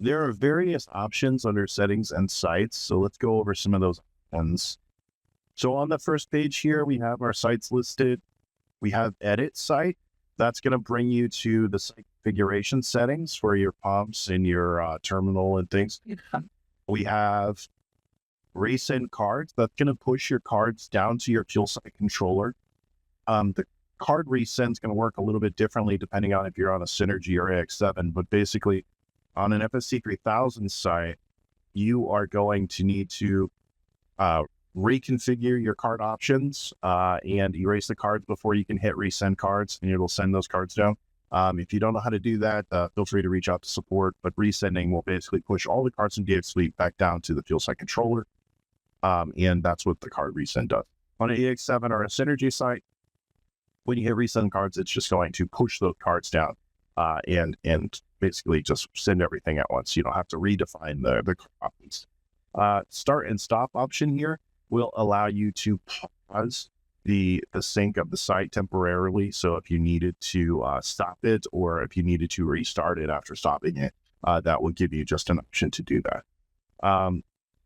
There are various options under settings and sites. So let's go over some of those options. So on the first page here, we have our sites listed. We have edit site. That's going to bring you to the site configuration settings for your pumps and your terminal and things. We have resend cards. That's going to push your cards down to your fuel site controller. The card resend is going to work a little bit differently depending on if you're on a Synergy or AX7, but basically on an FSC 3000 site, you are going to need to reconfigure your card options and erase the cards before you can hit resend cards, and it'll send those cards down. If you don't know how to do that, feel free to reach out to support, but resending will basically push all the cards from DXFleet back down to the fuel site controller. And that's what the card resend does. On an AX7 or a Synergy site, when you hit resend cards, it's just going to push those cards down and basically just send everything at once. You don't have to redefine the options. Start and stop option here will allow you to pause the sync of the site temporarily. So if you needed to stop it, or if you needed to restart it after stopping it, that will give you just an option to do that.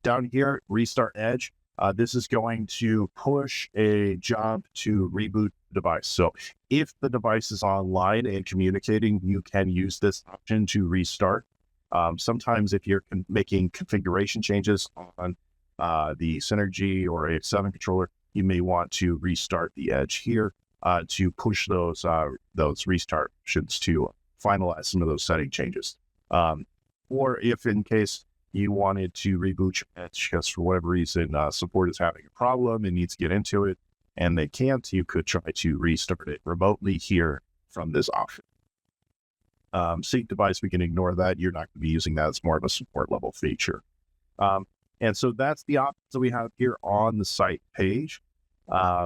Down here, restart Edge. This is going to push a job to reboot the device. So if the device is online and communicating, you can use this option to restart. Sometimes if you're making configuration changes on the Synergy or AX7 controller, you may want to restart the Edge here to push those restart options to finalize some of those setting changes. Or if in case you wanted to reboot your Edge because for whatever reason support is having a problem and needs to get into it and they can't, you could try to restart it remotely here from this option. Sync device, we can ignore that. You're not going to be using that. It's more of a support level feature. And so that's the options that we have here on the site page.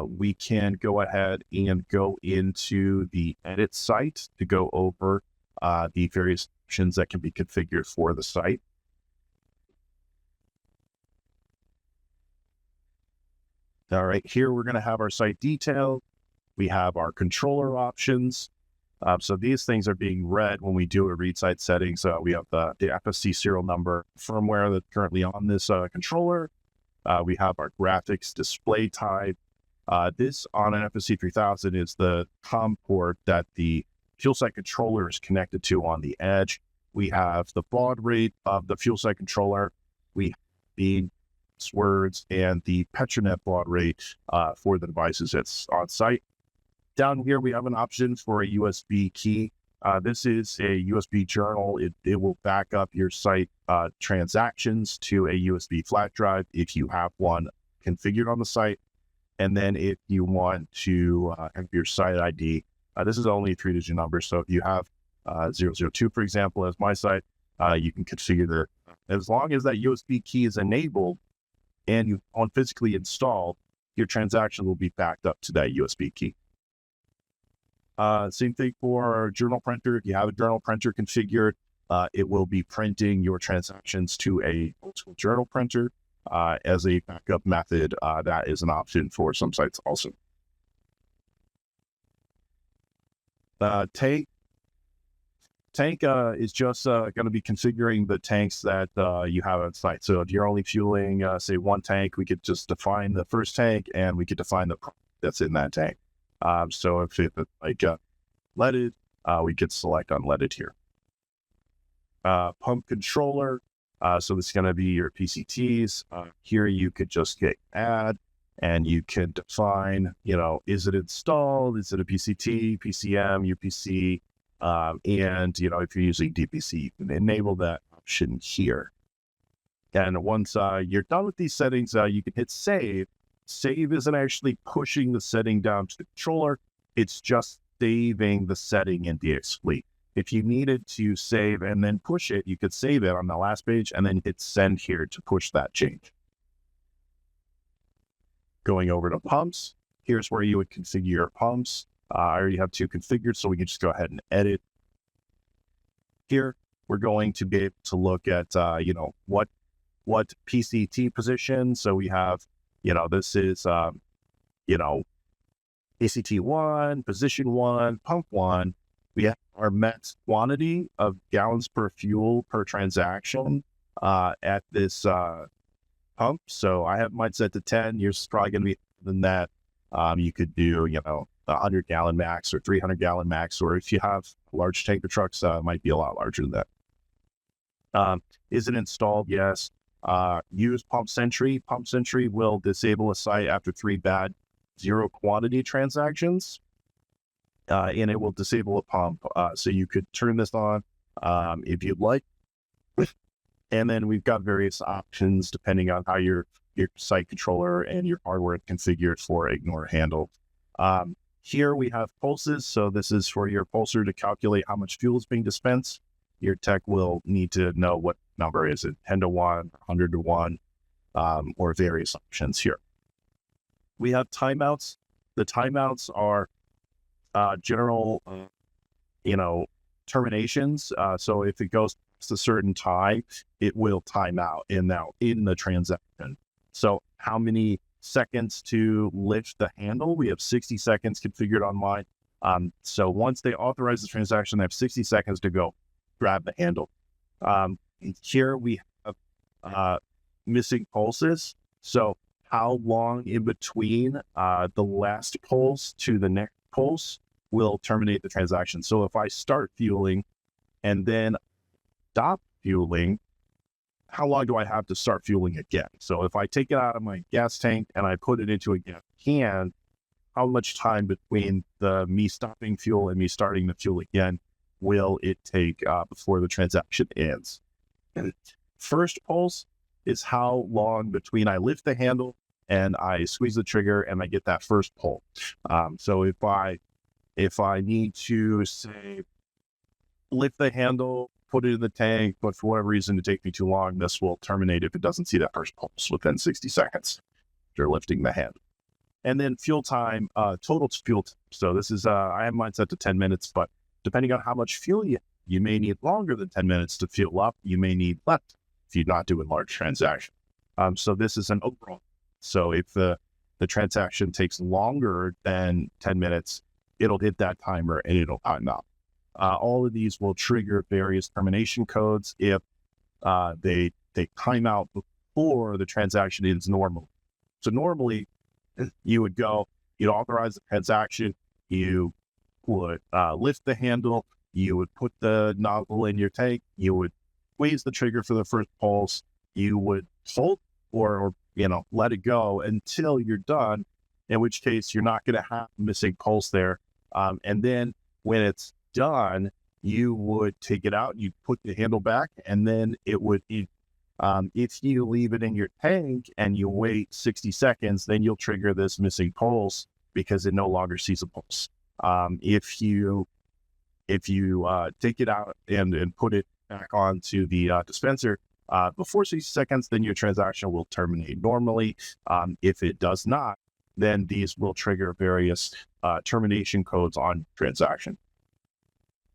We can go ahead and go into the edit site to go over the various options that can be configured for the site. All right, here we're going to have our site detail. We have our controller options. So these things are being read when we do a read site settings. We have the FSC serial number firmware that's currently on this controller. We have our graphics display type. This on an FSC 3000 is the COM port that the fuel site controller is connected to on the Edge. We have the baud rate of the fuel site controller. We have the words and the Petronet baud rate for the devices that's on site. Down here, we have an option for a USB key. This is a USB journal. It will back up your site transactions to a USB flash drive if you have one configured on the site. And then if you want to have your site ID, this is only a 3-digit number. So if you have 002, for example, as my site, you can configure that. As long as that USB key is enabled and you want physically installed, your transaction will be backed up to that USB key. Same thing for our journal printer. If you have a journal printer configured, it will be printing your transactions to a journal printer as a backup method. That is an option for some sites also. Tank is just going to be configuring the tanks that you have on site. So if you're only fueling, say, one tank, we could just define the first tank and we could define the product that's in that tank. So if it's like leaded, we could select unleaded here. Pump controller. So this is going to be your PCTs. Here you could just hit add and you can define, is it installed? Is it a PCT, PCM, UPC? And, if you're using DPC, you can enable that option here. And once you're done with these settings, you can hit save. Save isn't actually pushing the setting down to the controller. It's just saving the setting in DXFleet. If you needed to save and then push it, you could save it on the last page and then hit send here to push that change. Going over to pumps, here's where you would configure your pumps. I already have 2 configured, so we can just go ahead and edit. Here, we're going to be able to look at, what PCT position. So we have, this is, PCT 1, position 1, pump 1. We have our max quantity of gallons per fuel per transaction at this pump. So I have mine set to 10. Yours is probably going to be than that. You could do, 100-gallon max or 300-gallon max, or if you have large tanker trucks, it might be a lot larger than that. Is it installed? Yes. Use Pump Sentry. Pump Sentry will disable a site after 3 bad zero quantity transactions, and it will disable a pump. So you could turn this on if you'd like. And then we've got various options depending on how your site controller and your hardware is configured for ignore handle. Here we have pulses. So this is for your pulser to calculate how much fuel is being dispensed. Your tech will need to know what number is it, 10 to 1, 100 to 1, or various options here. We have timeouts. The timeouts are general, terminations. So if it goes past a certain time, it will time out in the transaction. So how many seconds to lift the handle? We have 60 seconds configured on mine. So once they authorize the transaction, they have 60 seconds to go grab the handle. Here we have missing pulses. So how long in between the last pulse to the next pulse will terminate the transaction. So if I start fueling and then stop fueling, how long do I have to start fueling again? So if I take it out of my gas tank and I put it into a gas can, how much time between me stopping fuel and me starting the fuel again will it take before the transaction ends? And first pulse is how long between I lift the handle and I squeeze the trigger and I get that first pull. So if I need to say lift the handle, put it in the tank, but for whatever reason it takes me too long, this will terminate if it doesn't see that first pulse within 60 seconds after lifting the handle. And then fuel time, total fuel time. So this is I have mine set to 10 minutes, but depending on how much fuel you may need longer than 10 minutes to fuel up. You may need less if you're not doing large transactions. So this is an overall. So if the transaction takes longer than 10 minutes, it'll hit that timer and it'll time out. All of these will trigger various termination codes if they time out before the transaction ends normal. So normally you would you'd authorize the transaction, you would lift the handle, you would put the nozzle in your tank, you would squeeze the trigger for the first pulse, you would hold or let it go until you're done, in which case you're not going to have a missing pulse there. And then when it's done, you would take it out, you put the handle back, and then it would, if you leave it in your tank and you wait 60 seconds, then you'll trigger this missing pulse because it no longer sees a pulse. If you take it out and put it back onto the dispenser before 60 seconds, then your transaction will terminate normally. If it does not, then these will trigger various termination codes on transaction.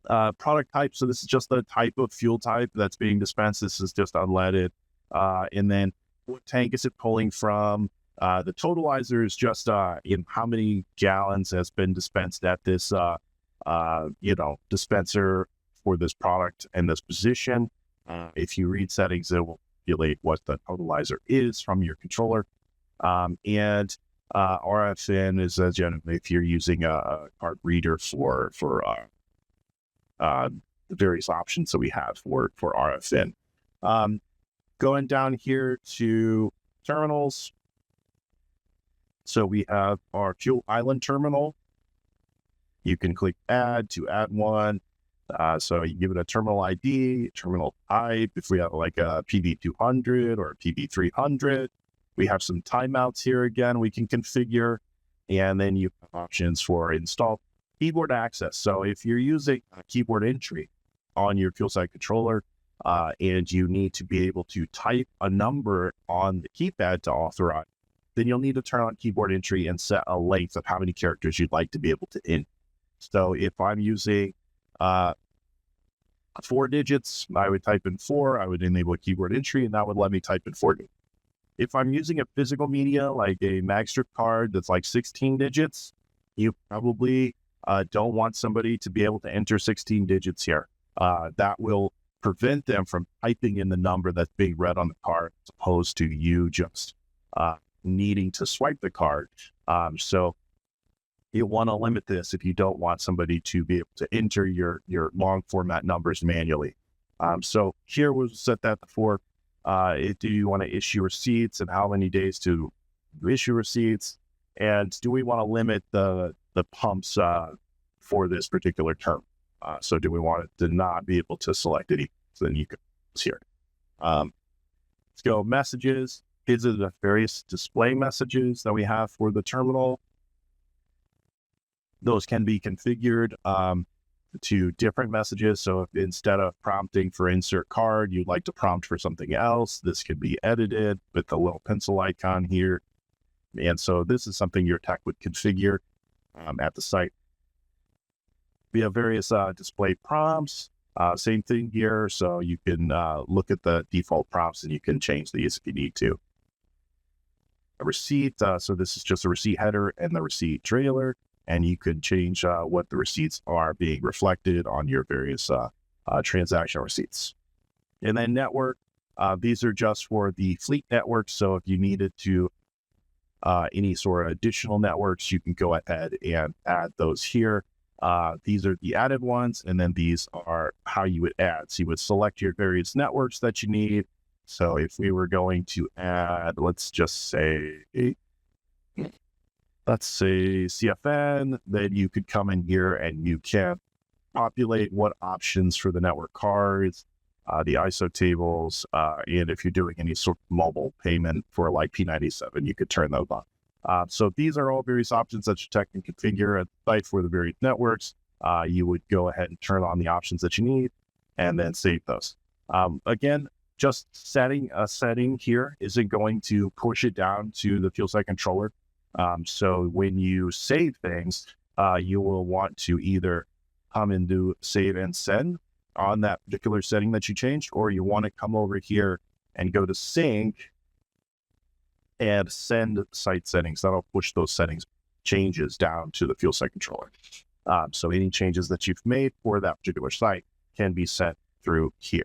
Product type. So this is just the type of fuel type that's being dispensed. This is just unleaded. And then what tank is it pulling from? The totalizer is just in how many gallons has been dispensed at this dispenser for this product and this position. If you read settings, it will calculate what the totalizer is from your controller. And RFN is generally if you're using a card reader for the various options that we have for RFN. Going down here to terminals. So we have our fuel island terminal. You can click add to add one. So you give it a terminal ID, terminal type. If we have like a PB200 or a PB300, we have some timeouts here again we can configure. And then you have options for install keyboard access. So if you're using a keyboard entry on your fuel site controller and you need to be able to type a number on the keypad to authorize, then you'll need to turn on keyboard entry and set a length of how many characters you'd like to be able to enter. So if I'm using 4 digits, I would type in 4, I would enable a keyboard entry, and that would let me type in 4 digits. If I'm using a physical media, like a magstrip card that's like 16 digits, you probably don't want somebody to be able to enter 16 digits here. That will prevent them from typing in the number that's being read on the card, as opposed to you just needing to swipe the card. So you want to limit this if you don't want somebody to be able to enter your long format numbers manually. So here we'll set that for do you want to issue receipts and how many days to issue receipts, and do we want to limit the pumps for this particular term? So do we want it to not be able to select any? So then you can here. Let's go messages. These are the various display messages that we have for the terminal. Those can be configured to different messages. So if instead of prompting for insert card, you'd like to prompt for something else, this could be edited with the little pencil icon here. And so this is something your tech would configure at the site. We have various display prompts. Same thing here. So you can look at the default prompts and you can change these if you need to. A receipt. So this is just a receipt header and the receipt trailer. And you could change what the receipts are being reflected on your various transaction receipts. And then network. These are just for the fleet network. So if you needed to any sort of additional networks, you can go ahead and add those here. These are the added ones, and then these are how you would add. So you would select your various networks that you need. So if we were going to add, let's say CFN, then you could come in here and you can populate what options for the network cards, the ISO tables, and if you're doing any sort of mobile payment for like P97, you could turn those on. So these are all various options that your tech can configure at the site for the various networks. You would go ahead and turn on the options that you need and then save those. Again, just setting a setting here isn't going to push it down to the fuel site controller. So when you save things, you will want to either come and do save and send on that particular setting that you changed, or you want to come over here and go to sync and send site settings. That'll push those settings changes down to the fuel site controller. So any changes that you've made for that particular site can be sent through here.